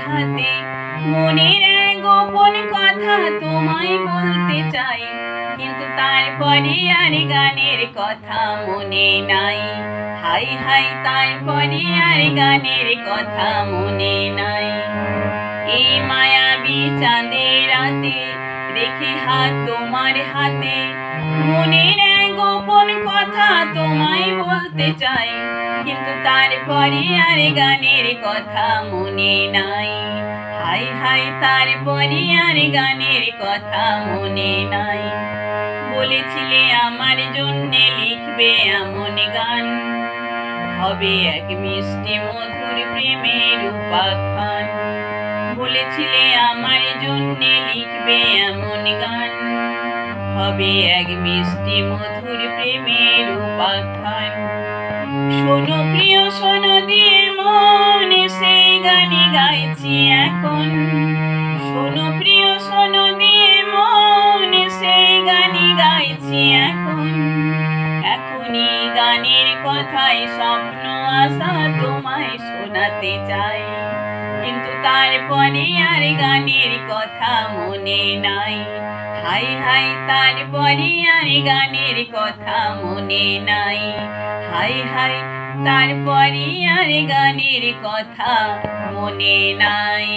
হাতে মনের এক গোপন কথা তোমায় বলতে চাই, কিন্তু তারপরে আর গানের কথা মনে নাই। হাই হাই তারপরে আর গানের কথা মনে নাই। এই মায়াবী চাঁদের রাতে রেখে হাত তোমার হাতে মনের এক গোপন কথা তোমায় বলতে চাই, কিন্তু তারপরে আর গানের কথা মনে নাই। হাই হাই তারপরে আর গানের কথা মনে নাই। বলেছিলে আমার জন্যে লিখবে এমন গান, হবে এক মিষ্টি মধুর প্রেমের উপাখ্যান। বলেছিলে আমার জন্যে লিখবে এমন গান, হবে এক মিষ্টি মধুর প্রেমের উপাখ্যান। শোনো প্রিয় শোনো দিয়ে মন সেই গানই গাইছি এখন। শোনো প্রিয় শোনো দিয়ে মন সেই গানই গাইছি এখন। এখনই গানের কথায় স্বপ্ন আশা তোমায় শোনাতে চাই, কিন্তু তারপরে আর গানের কথা মনে নাই। হাই হাই তারপরে আর গানের কথা মনে নাই। হাই হাই তারপরে আর গানের কথা মনে নাই।